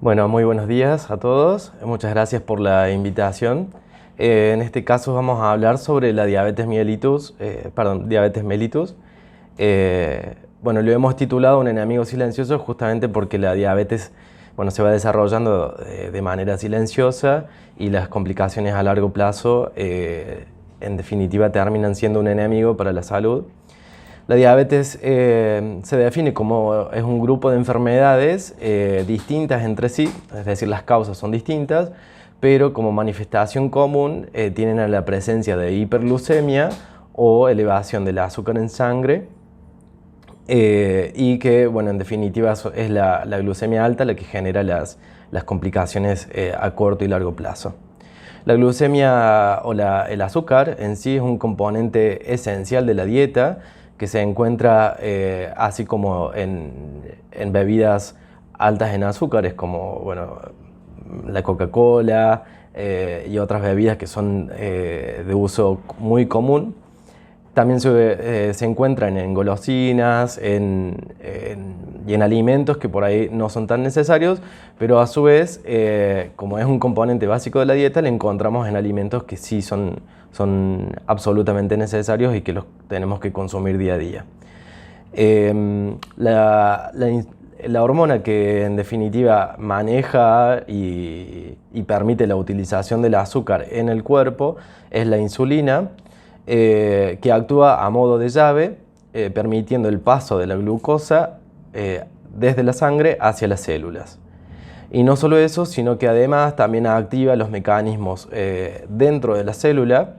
Bueno, muy buenos días a todos. Muchas gracias por la invitación. En este caso vamos a hablar sobre la diabetes mellitus. Diabetes mellitus. Bueno, lo hemos titulado un enemigo silencioso justamente porque la diabetes, bueno, se va desarrollando de manera silenciosa y las complicaciones a largo plazo, en definitiva, terminan siendo un enemigo para la salud. La diabetes se define como es un grupo de enfermedades distintas entre sí, es decir, las causas son distintas, pero como manifestación común tienen a la presencia de hiperglucemia o elevación del azúcar en sangre y que, bueno, en definitiva es la glucemia alta la que genera las complicaciones a corto y largo plazo. La glucemia o el azúcar en sí es un componente esencial de la dieta que se encuentra así como en bebidas altas en azúcares como bueno, la Coca-Cola y otras bebidas que son de uso muy común. También se encuentran en golosinas y en alimentos que por ahí no son tan necesarios, pero a su vez, como es un componente básico de la dieta, le encontramos en alimentos que sí son absolutamente necesarios y que los tenemos que consumir día a día. La hormona que en definitiva maneja y permite la utilización del azúcar en el cuerpo es la insulina, que actúa a modo de llave, permitiendo el paso de la glucosa desde la sangre hacia las células. Y no solo eso, sino que además también activa los mecanismos dentro de la célula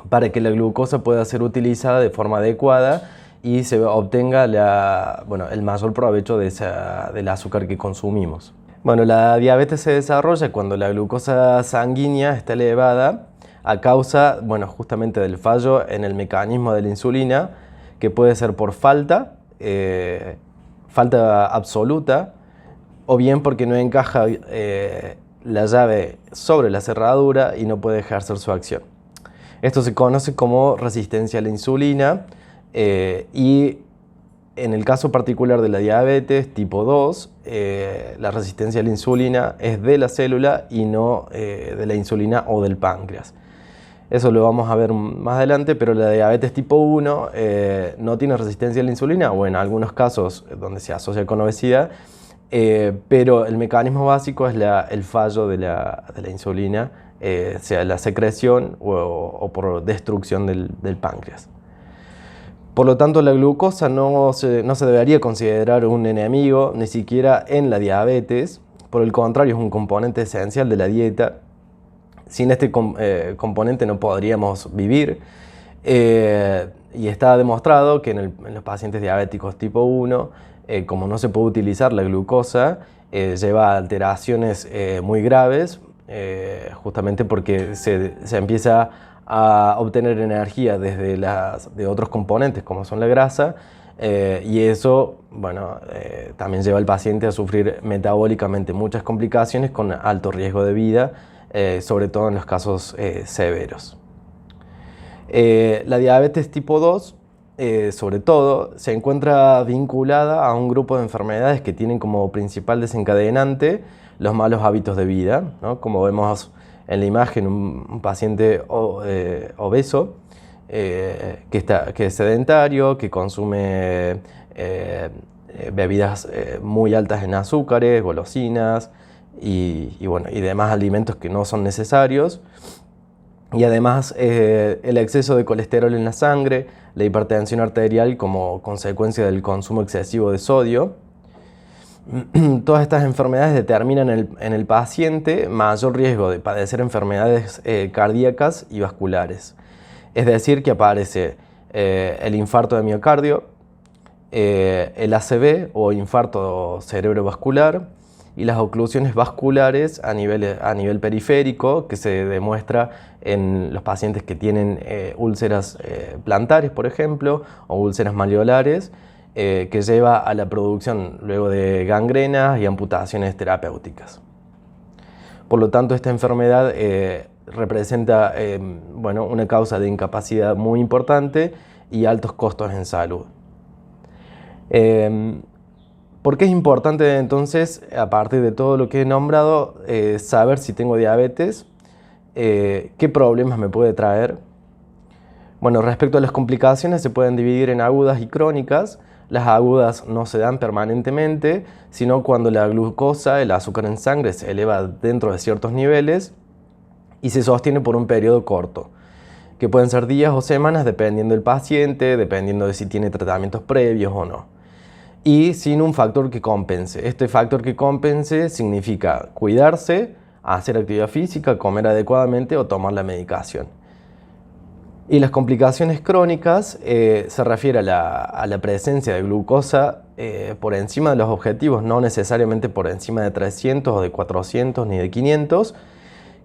para que la glucosa pueda ser utilizada de forma adecuada y se obtenga el mayor provecho del azúcar que consumimos. Bueno, la diabetes se desarrolla cuando la glucosa sanguínea está elevada a causa, bueno, justamente del fallo en el mecanismo de la insulina, que puede ser por falta absoluta, o bien porque no encaja la llave sobre la cerradura y no puede ejercer su acción. Esto se conoce como resistencia a la insulina y en el caso particular de la diabetes tipo 2, la resistencia a la insulina es de la célula y no de la insulina o del páncreas. Eso lo vamos a ver más adelante, pero la diabetes tipo 1 no tiene resistencia a la insulina, o en algunos casos donde se asocia con obesidad, pero el mecanismo básico es el fallo de la insulina, sea la secreción o por destrucción del páncreas. Por lo tanto, la glucosa no se debería considerar un enemigo, ni siquiera en la diabetes. Por el contrario, es un componente esencial de la dieta. Sin este componente no podríamos vivir. Y está demostrado que en los pacientes diabéticos tipo 1, como no se puede utilizar la glucosa, lleva a alteraciones muy graves, justamente porque se empieza a obtener energía de otros componentes como son la grasa, y eso, bueno, también lleva al paciente a sufrir metabólicamente muchas complicaciones con alto riesgo de vida, sobre todo en los casos severos. La diabetes tipo 2, sobre todo, se encuentra vinculada a un grupo de enfermedades que tienen como principal desencadenante los malos hábitos de vida, ¿no? Como vemos en la imagen, un paciente obeso que es sedentario, que consume bebidas muy altas en azúcares, golosinas y demás alimentos que no son necesarios. Y además el exceso de colesterol en la sangre, la hipertensión arterial como consecuencia del consumo excesivo de sodio. Todas estas enfermedades determinan en el paciente mayor riesgo de padecer enfermedades cardíacas y vasculares. Es decir, que aparece el infarto de miocardio, el ACV o infarto cerebrovascular y las oclusiones vasculares a nivel periférico, que se demuestra en los pacientes que tienen úlceras plantares, por ejemplo, o úlceras malleolares, que lleva a la producción luego de gangrenas y amputaciones terapéuticas. Por lo tanto, esta enfermedad representa una causa de incapacidad muy importante y altos costos en salud. ¿Por qué es importante entonces, a partir de todo lo que he nombrado, saber si tengo diabetes? ¿Qué problemas me puede traer? Bueno, respecto a las complicaciones se pueden dividir en agudas y crónicas. Las agudas no se dan permanentemente, sino cuando la glucosa, el azúcar en sangre, se eleva dentro de ciertos niveles y se sostiene por un periodo corto, que pueden ser días o semanas dependiendo del paciente, dependiendo de si tiene tratamientos previos o no. Y sin un factor que compense. Este factor que compense significa cuidarse, hacer actividad física, comer adecuadamente o tomar la medicación. Y las complicaciones crónicas se refiere a la presencia de glucosa por encima de los objetivos, no necesariamente por encima de 300 o de 400 ni de 500,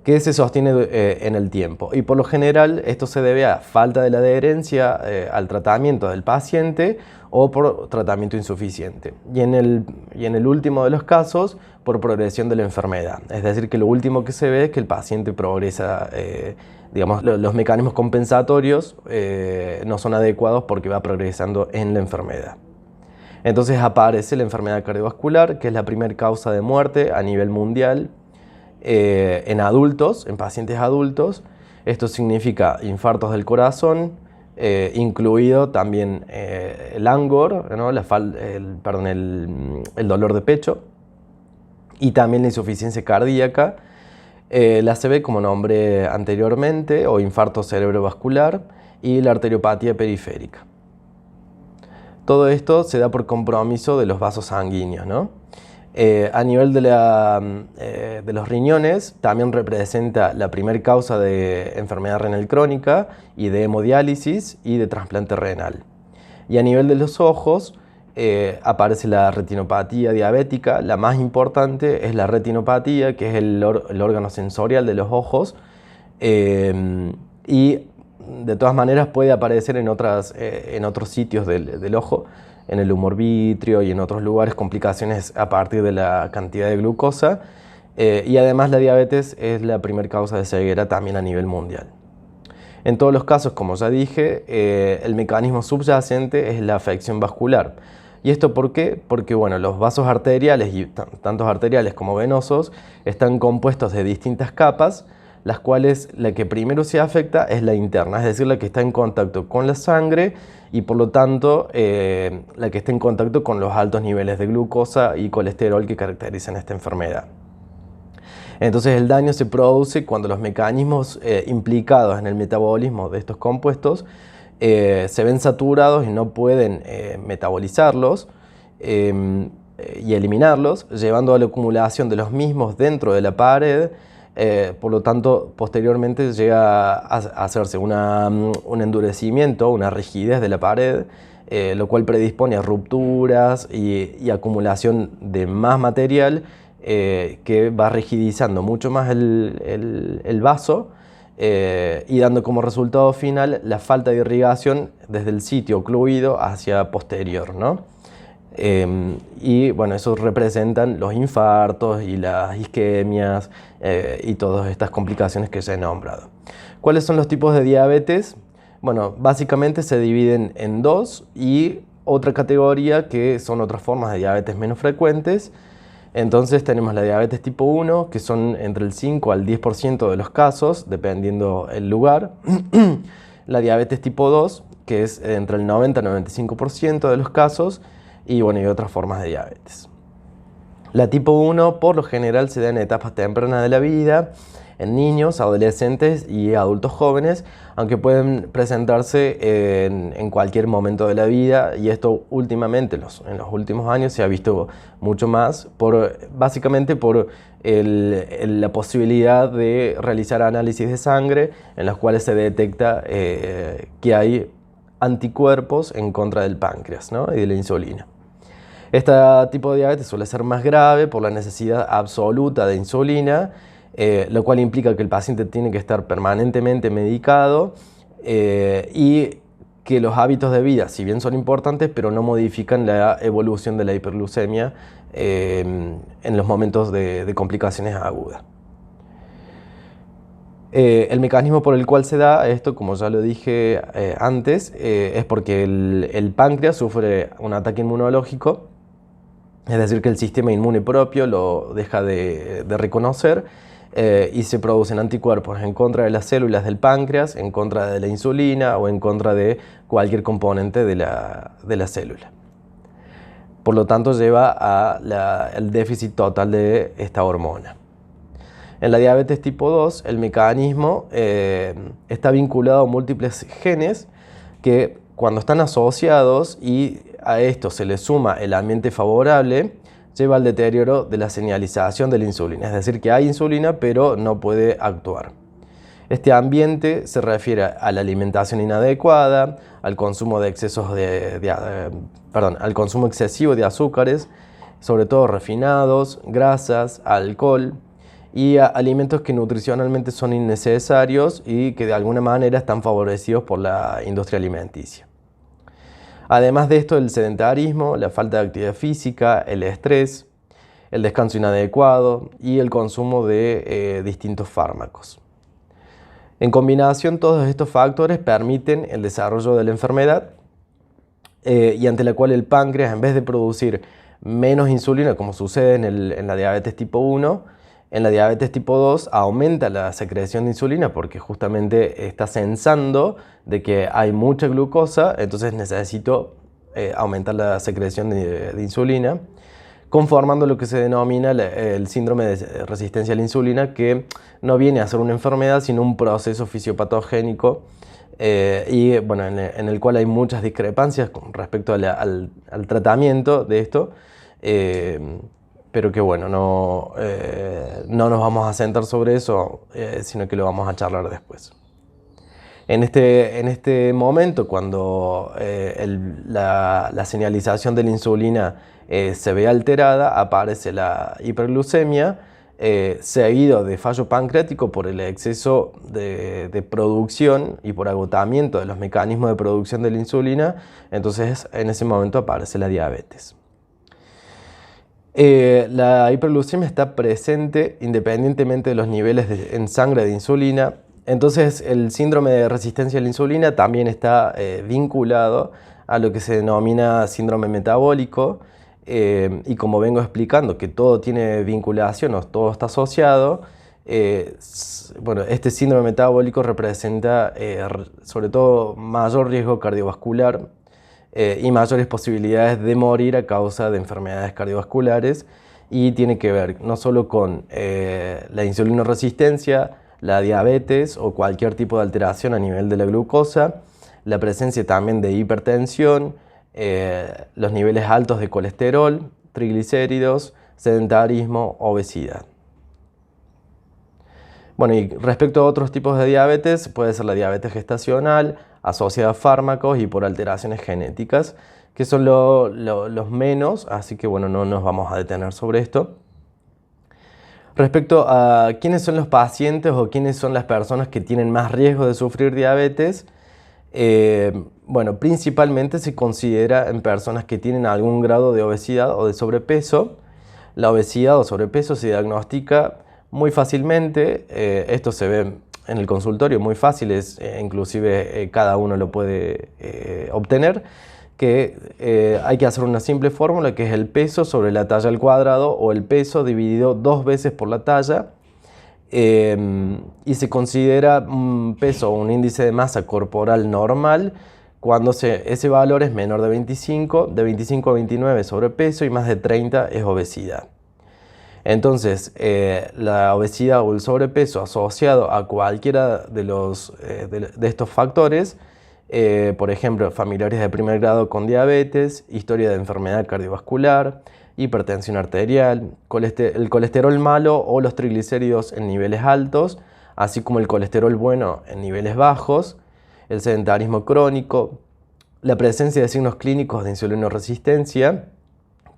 que se sostiene en el tiempo. Y por lo general esto se debe a falta de la adherencia al tratamiento del paciente o por tratamiento insuficiente. Y en el último de los casos, por progresión de la enfermedad. Es decir, que lo último que se ve es que el paciente progresa, digamos, los mecanismos compensatorios no son adecuados porque va progresando en la enfermedad. Entonces aparece la enfermedad cardiovascular, que es la primera causa de muerte a nivel mundial en adultos, en pacientes adultos. Esto significa infartos del corazón, incluido también el angor, ¿no? el dolor de pecho y también la insuficiencia cardíaca, la ACV como nombré anteriormente, o infarto cerebrovascular, y la arteriopatía periférica. Todo esto se da por compromiso de los vasos sanguíneos, ¿no? A nivel de los riñones, también representa la primera causa de enfermedad renal crónica y de hemodiálisis y de trasplante renal. Y a nivel de los ojos, aparece la retinopatía diabética. La más importante es la retinopatía, que es el órgano sensorial de los ojos, y de todas maneras puede aparecer en otros sitios del ojo, en el humor vítreo y en otros lugares, complicaciones a partir de la cantidad de glucosa. Y además la diabetes es la primera causa de ceguera también a nivel mundial. En todos los casos, como ya dije, el mecanismo subyacente es la afección vascular. ¿Y esto por qué? Porque bueno, los vasos arteriales, y tantos arteriales como venosos, están compuestos de distintas capas, las cuales la que primero se afecta es la interna, es decir, la que está en contacto con la sangre y por lo tanto la que está en contacto con los altos niveles de glucosa y colesterol que caracterizan esta enfermedad. Entonces el daño se produce cuando los mecanismos implicados en el metabolismo de estos compuestos se ven saturados y no pueden metabolizarlos y eliminarlos, llevando a la acumulación de los mismos dentro de la pared. Por lo tanto, posteriormente llega a hacerse un endurecimiento, una rigidez de la pared, lo cual predispone a rupturas y acumulación de más material que va rigidizando mucho más el vaso y dando como resultado final la falta de irrigación desde el sitio ocluido hacia posterior, ¿no? Y bueno, eso representan los infartos y las isquemias y todas estas complicaciones que ya he nombrado. ¿Cuáles son los tipos de diabetes? Bueno, básicamente se dividen en dos y otra categoría que son otras formas de diabetes menos frecuentes. Entonces tenemos la diabetes tipo 1, que son entre el 5 al 10% de los casos, dependiendo el lugar. La diabetes tipo 2, que es entre el 90 al 95% de los casos. Y bueno, y otras formas de diabetes. La tipo 1 por lo general se da en etapas tempranas de la vida, en niños, adolescentes y adultos jóvenes, aunque pueden presentarse en cualquier momento de la vida, y esto últimamente, en los últimos años, se ha visto mucho más, básicamente por la posibilidad de realizar análisis de sangre en los cuales se detecta que hay anticuerpos en contra del páncreas, ¿no? Y de la insulina. Este tipo de diabetes suele ser más grave por la necesidad absoluta de insulina, lo cual implica que el paciente tiene que estar permanentemente medicado y que los hábitos de vida, si bien son importantes, pero no modifican la evolución de la hiperglucemia en los momentos de complicaciones agudas. El mecanismo por el cual se da esto, como ya lo dije antes, es porque el páncreas sufre un ataque inmunológico Es decir, que el sistema inmune propio lo deja de reconocer y se producen anticuerpos en contra de las células del páncreas, en contra de la insulina o en contra de cualquier componente de la célula. Por lo tanto, lleva al déficit total de esta hormona. En la diabetes tipo 2, el mecanismo está vinculado a múltiples genes que, cuando están asociados y a esto se le suma el ambiente favorable, lleva al deterioro de la señalización de la insulina. Es decir, que hay insulina pero no puede actuar. Este ambiente se refiere a la alimentación inadecuada, al consumo al consumo excesivo de azúcares, sobre todo refinados, grasas, alcohol y a alimentos que nutricionalmente son innecesarios y que de alguna manera están favorecidos por la industria alimenticia. Además de esto, el sedentarismo, la falta de actividad física, el estrés, el descanso inadecuado y el consumo de distintos fármacos. En combinación, todos estos factores permiten el desarrollo de la enfermedad y ante la cual el páncreas, en vez de producir menos insulina, como sucede en la diabetes tipo 1, en la diabetes tipo 2 aumenta la secreción de insulina porque justamente está sensando de que hay mucha glucosa, entonces necesito aumentar la secreción de insulina, conformando lo que se denomina el síndrome de resistencia a la insulina, que no viene a ser una enfermedad, sino un proceso fisiopatogénico y bueno, en el cual hay muchas discrepancias con respecto al tratamiento de esto, pero que bueno, no nos vamos a sentar sobre eso, sino que lo vamos a charlar después. En este momento, cuando la señalización de la insulina se ve alterada, aparece la hiperglucemia, seguido de fallo pancreático por el exceso de producción y por agotamiento de los mecanismos de producción de la insulina. Entonces, en ese momento aparece la diabetes. La hiperglucemia está presente independientemente de los niveles en sangre de insulina. Entonces, el síndrome de resistencia a la insulina también está vinculado a lo que se denomina síndrome metabólico. Y como vengo explicando, que todo tiene vinculación o todo está asociado, bueno, este síndrome metabólico representa sobre todo mayor riesgo cardiovascular y mayores posibilidades de morir a causa de enfermedades cardiovasculares, y tiene que ver no solo con la insulinoresistencia, la diabetes o cualquier tipo de alteración a nivel de la glucosa, la presencia también de hipertensión, los niveles altos de colesterol, triglicéridos, sedentarismo, obesidad. Bueno, y respecto a otros tipos de diabetes, puede ser la diabetes gestacional, asociada a fármacos y por alteraciones genéticas, que son los menos, así que bueno, no nos vamos a detener sobre esto. Respecto a quiénes son los pacientes o quiénes son las personas que tienen más riesgo de sufrir diabetes, bueno, principalmente se considera en personas que tienen algún grado de obesidad o de sobrepeso. La obesidad o sobrepeso se diagnostica muy fácilmente, esto se ve en el consultorio muy fácil, inclusive cada uno lo puede obtener, que hay que hacer una simple fórmula que es el peso sobre la talla al cuadrado o el peso dividido 2 veces por la talla, y se considera un peso o un índice de masa corporal normal cuando ese valor es menor de 25 a 29 sobrepeso y más de 30 es obesidad. Entonces, la obesidad o el sobrepeso asociado a cualquiera de estos factores, por ejemplo, familiares de primer grado con diabetes, historia de enfermedad cardiovascular, hipertensión arterial, el colesterol malo o los triglicéridos en niveles altos, así como el colesterol bueno en niveles bajos, el sedentarismo crónico, la presencia de signos clínicos de insulinoresistencia,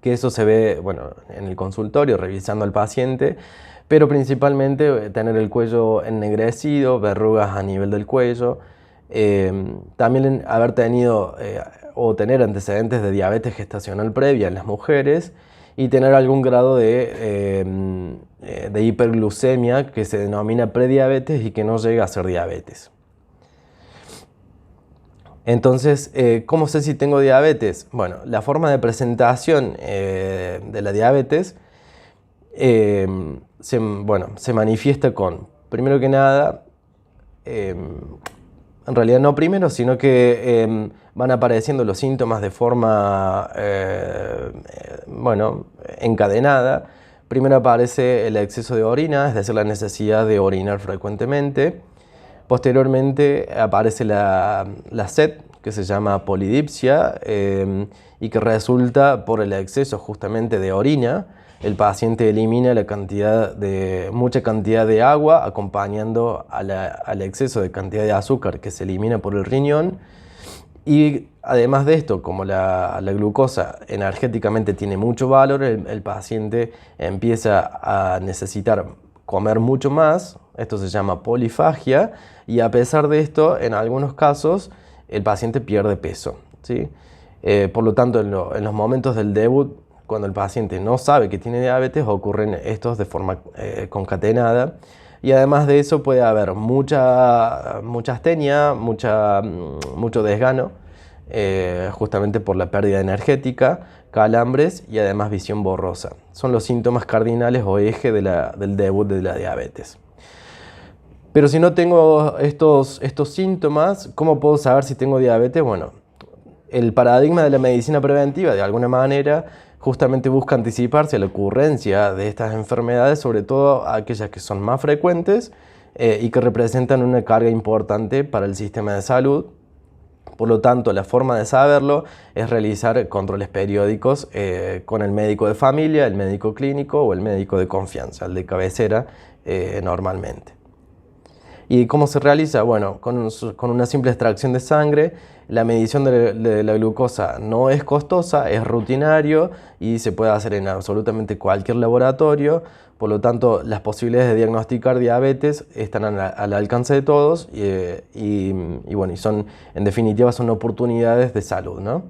que eso se ve, bueno, en el consultorio revisando al paciente, pero principalmente tener el cuello ennegrecido, verrugas a nivel del cuello, también haber tenido o tener antecedentes de diabetes gestacional previa en las mujeres y tener algún grado de hiperglucemia que se denomina prediabetes y que no llega a ser diabetes. Entonces, ¿cómo sé si tengo diabetes? Bueno, la forma de presentación de la diabetes se manifiesta con, primero que nada, en realidad no primero, sino que van apareciendo los síntomas de forma, encadenada. Primero aparece el exceso de orina, es decir, la necesidad de orinar frecuentemente. Posteriormente aparece la sed, que se llama polidipsia, y que resulta por el exceso justamente de orina. El paciente elimina mucha cantidad de agua, acompañando al exceso de cantidad de azúcar que se elimina por el riñón. Y además de esto, como la glucosa energéticamente tiene mucho valor, el paciente empieza a necesitar comer mucho más. Esto se llama polifagia, y a pesar de esto, en algunos casos, el paciente pierde peso, ¿sí? Por lo tanto, en los momentos del debut, cuando el paciente no sabe que tiene diabetes, ocurren estos de forma concatenada. Y además de eso puede haber mucha astenia, mucho desgano, justamente por la pérdida energética, calambres y además visión borrosa. Son los síntomas cardinales o eje del debut de la diabetes. Pero si no tengo estos síntomas, ¿cómo puedo saber si tengo diabetes? Bueno, el paradigma de la medicina preventiva, de alguna manera, justamente busca anticiparse a la ocurrencia de estas enfermedades, sobre todo aquellas que son más frecuentes y que representan una carga importante para el sistema de salud. Por lo tanto, la forma de saberlo es realizar controles periódicos con el médico de familia, el médico clínico o el médico de confianza, el de cabecera normalmente. ¿Y cómo se realiza? Bueno, con una simple extracción de sangre. La medición de la glucosa no es costosa, es rutinario y se puede hacer en absolutamente cualquier laboratorio. Por lo tanto, las posibilidades de diagnosticar diabetes están al alcance de todos en definitiva, son oportunidades de salud, ¿no?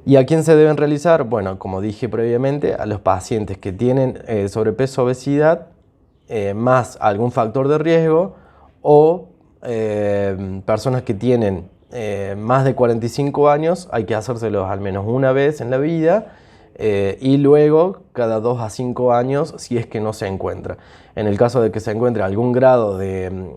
¿Y a quién se deben realizar? Bueno, como dije previamente, a los pacientes que tienen sobrepeso, obesidad, más algún factor de riesgo, o personas que tienen más de 45 años, hay que hacérselos al menos una vez en la vida, y luego cada 2 a 5 años si es que no se encuentra. En el caso de que se encuentre algún grado de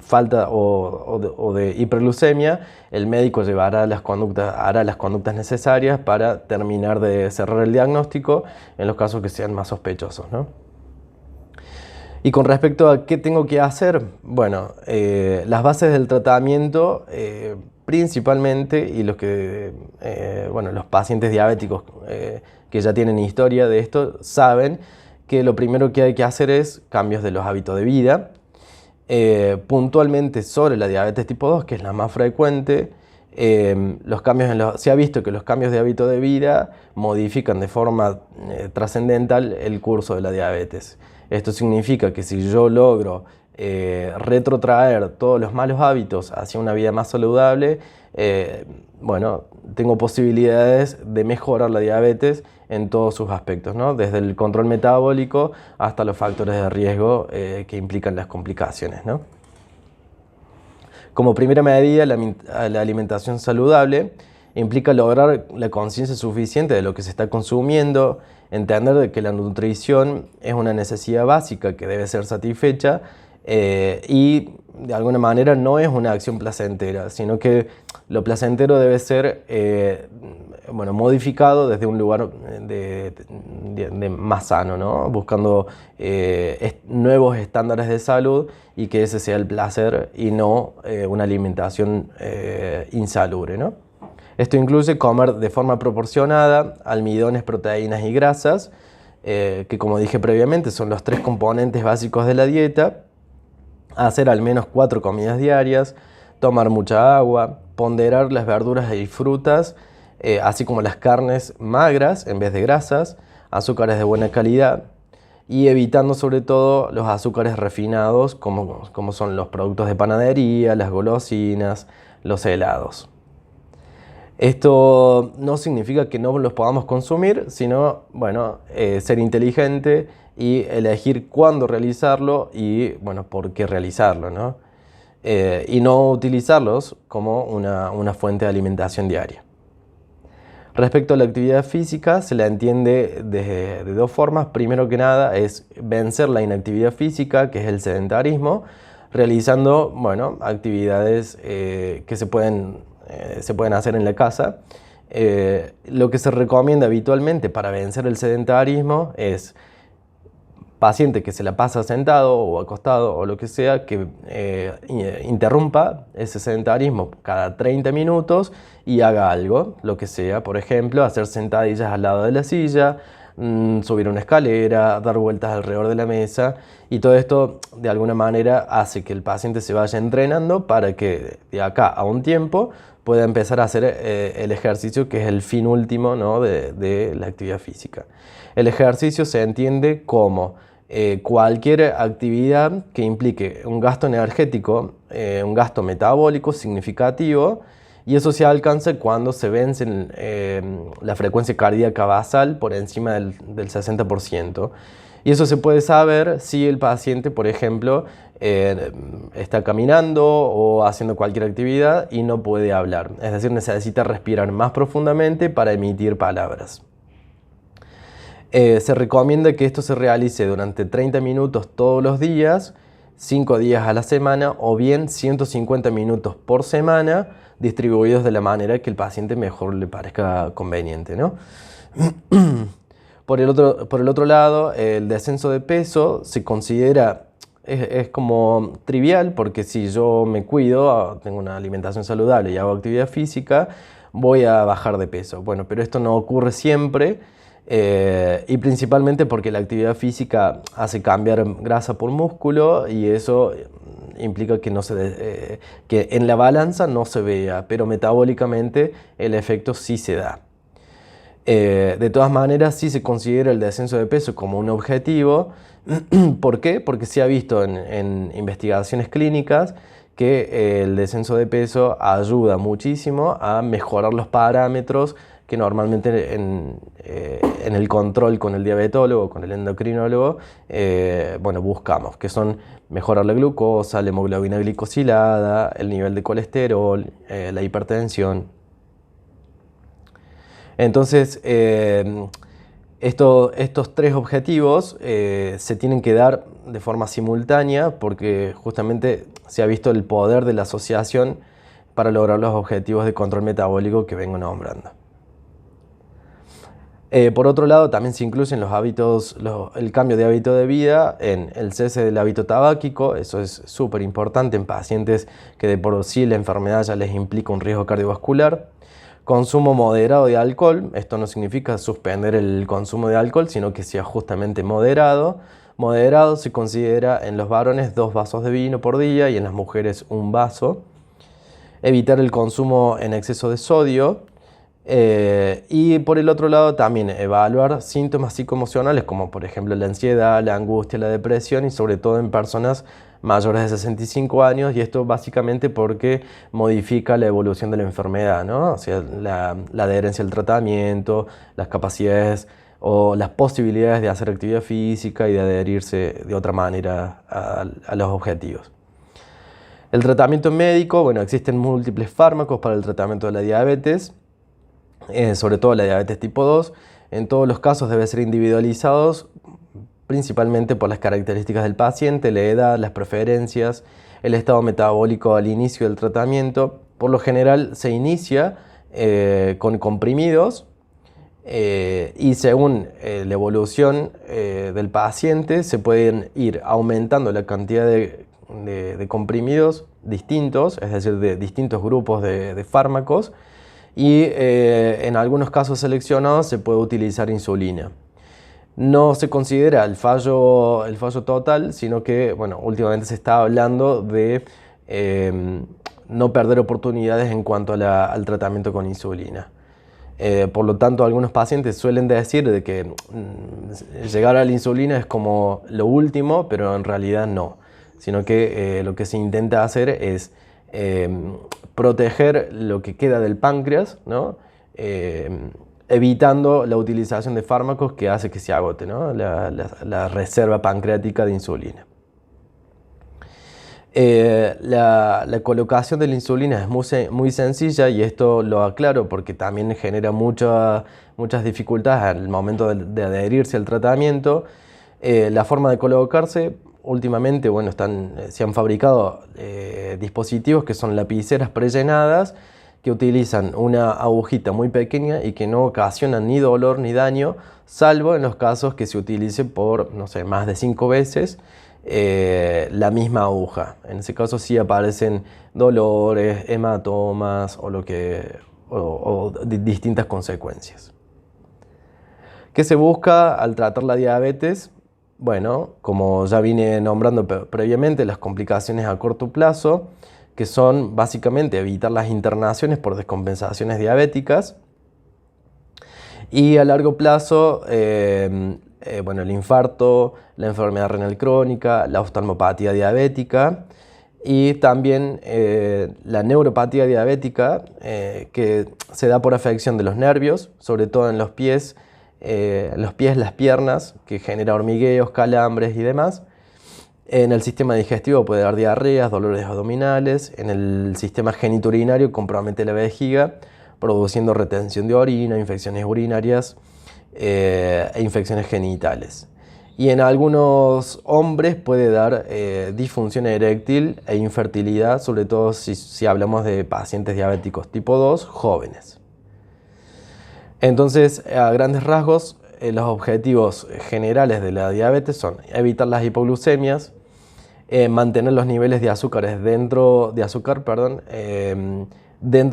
falta o de hiperglucemia, el médico hará las conductas necesarias para terminar de cerrar el diagnóstico en los casos que sean más sospechosos, ¿no? Y con respecto a qué tengo que hacer, bueno, las bases del tratamiento principalmente, y los pacientes diabéticos que ya tienen historia de esto saben que lo primero que hay que hacer es cambios de los hábitos de vida. Puntualmente sobre la diabetes tipo 2, que es la más frecuente, se ha visto que los cambios de hábito de vida modifican de forma trascendental el curso de la diabetes. Esto significa que si yo logro retrotraer todos los malos hábitos hacia una vida más saludable, tengo posibilidades de mejorar la diabetes en todos sus aspectos, ¿no? Desde el control metabólico hasta los factores de riesgo que implican las complicaciones, ¿no? Como primera medida, la alimentación saludable implica lograr la conciencia suficiente de lo que se está consumiendo, entender de que la nutrición es una necesidad básica que debe ser satisfecha y de alguna manera no es una acción placentera, sino que lo placentero debe ser modificado desde un lugar de más sano, ¿no? Buscando nuevos estándares de salud y que ese sea el placer y no una alimentación insalubre, ¿no? Esto incluye comer de forma proporcionada almidones, proteínas y grasas, que como dije previamente son los 3 componentes básicos de la dieta, hacer al menos 4 comidas diarias, tomar mucha agua, ponderar las verduras y frutas, así como las carnes magras en vez de grasas, azúcares de buena calidad y evitando sobre todo los azúcares refinados como son los productos de panadería, las golosinas, los helados. Esto no significa que no los podamos consumir, sino ser inteligente y elegir cuándo realizarlo y por qué realizarlo, ¿no? y no utilizarlos como una fuente de alimentación diaria. Respecto a la actividad física, se la entiende de dos formas. Primero que nada es vencer la inactividad física, que es el sedentarismo, realizando actividades que se pueden hacer en la casa. Lo que se recomienda habitualmente para vencer el sedentarismo es paciente que se la pasa sentado o acostado o lo que sea, que interrumpa ese sedentarismo cada 30 minutos y haga algo, lo que sea, por ejemplo, hacer sentadillas al lado de la silla, subir una escalera, dar vueltas alrededor de la mesa, y todo esto de alguna manera hace que el paciente se vaya entrenando para que de acá a un tiempo pueda empezar a hacer el ejercicio, que es el fin último, ¿no?, de la actividad física. El ejercicio se entiende como cualquier actividad que implique un gasto energético, un gasto metabólico significativo, y eso se alcanza cuando se vence la frecuencia cardíaca basal por encima del 60%. Y eso se puede saber si el paciente, por ejemplo, está caminando o haciendo cualquier actividad y no puede hablar. Es decir, necesita respirar más profundamente para emitir palabras. Se recomienda que esto se realice durante 30 minutos todos los días, 5 días a la semana, o bien 150 minutos por semana, distribuidos de la manera que el paciente mejor le parezca conveniente, ¿no? Por el otro lado, el descenso de peso se considera, es como trivial, porque si yo me cuido, tengo una alimentación saludable y hago actividad física, voy a bajar de peso. Bueno, pero esto no ocurre siempre. Y principalmente porque la actividad física hace cambiar grasa por músculo, y eso implica que, que en la balanza no se vea, pero metabólicamente el efecto sí se da. De todas maneras, sí se considera el descenso de peso como un objetivo. ¿Por qué? Porque se ha visto en investigaciones clínicas que el descenso de peso ayuda muchísimo a mejorar los parámetros que normalmente en el control con el diabetólogo, con el endocrinólogo, buscamos, que son mejorar la glucosa, la hemoglobina glicosilada, el nivel de colesterol, la hipertensión. Entonces, estos tres objetivos se tienen que dar de forma simultánea, porque justamente se ha visto el poder de la asociación para lograr los objetivos de control metabólico que vengo nombrando. Por otro lado, también se incluyen los hábitos, el cambio de hábito de vida en el cese del hábito tabáquico. Eso es súper importante en pacientes que de por sí la enfermedad ya les implica un riesgo cardiovascular. Consumo moderado de alcohol. Esto no significa suspender el consumo de alcohol, sino que sea justamente moderado. Moderado se considera en los varones 2 vasos de vino por día y en las mujeres 1 vaso. Evitar el consumo en exceso de sodio. Y por el otro lado también evaluar síntomas psicoemocionales, como por ejemplo la ansiedad, la angustia, la depresión, y sobre todo en personas mayores de 65 años, y esto básicamente porque modifica la evolución de la enfermedad, ¿no? O sea, la adherencia al tratamiento, las capacidades o las posibilidades de hacer actividad física y de adherirse de otra manera a los objetivos. El tratamiento médico, existen múltiples fármacos para el tratamiento de la diabetes, sobre todo la diabetes tipo 2. En todos los casos debe ser individualizados, principalmente por las características del paciente, la edad, las preferencias, el estado metabólico al inicio del tratamiento. Por lo general se inicia con comprimidos, y según la evolución del paciente se pueden ir aumentando la cantidad de comprimidos distintos, es decir, de distintos grupos de fármacos, y en algunos casos seleccionados se puede utilizar insulina. No se considera el fallo total, sino que últimamente se está hablando de no perder oportunidades en cuanto al tratamiento con insulina. Por lo tanto, algunos pacientes suelen decir de que llegar a la insulina es como lo último, pero en realidad no, sino que lo que se intenta hacer es proteger lo que queda del páncreas, ¿no? Evitando la utilización de fármacos que hace que se agote, ¿no?, la reserva pancreática de insulina. La colocación de la insulina es muy sencilla y esto lo aclaro porque también genera muchas dificultades al momento de adherirse al tratamiento. La forma de colocarse, últimamente, bueno, se han fabricado dispositivos que son lapiceras prellenadas que utilizan una agujita muy pequeña y que no ocasionan ni dolor ni daño, salvo en los casos que se utilice por, no sé, más de 5 veces la misma aguja. En ese caso sí aparecen dolores, hematomas o distintas consecuencias. ¿Qué se busca al tratar la diabetes? Bueno, como ya vine nombrando previamente, las complicaciones a corto plazo, que son básicamente evitar las internaciones por descompensaciones diabéticas, y a largo plazo, bueno, el infarto, la enfermedad renal crónica, la oftalmopatía diabética y también la neuropatía diabética, que se da por afección de los nervios, sobre todo en los pies, las piernas, que genera hormigueos, calambres y demás. En el sistema digestivo puede dar diarreas, dolores abdominales. En el sistema genitourinario compromete la vejiga, produciendo retención de orina, infecciones urinarias e infecciones genitales. Y en algunos hombres puede dar disfunción eréctil e infertilidad, sobre todo si hablamos de pacientes diabéticos tipo 2 jóvenes. Entonces, a grandes rasgos, los objetivos generales de la diabetes son evitar las hipoglucemias, mantener los niveles de azúcar, dentro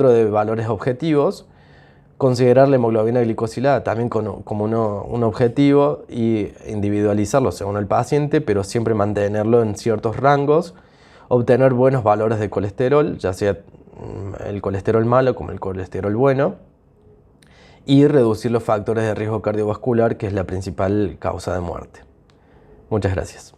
de valores objetivos, considerar la hemoglobina glicosilada también como un objetivo y individualizarlo según el paciente, pero siempre mantenerlo en ciertos rangos, obtener buenos valores de colesterol, ya sea el colesterol malo como el colesterol bueno, y reducir los factores de riesgo cardiovascular, que es la principal causa de muerte. Muchas gracias.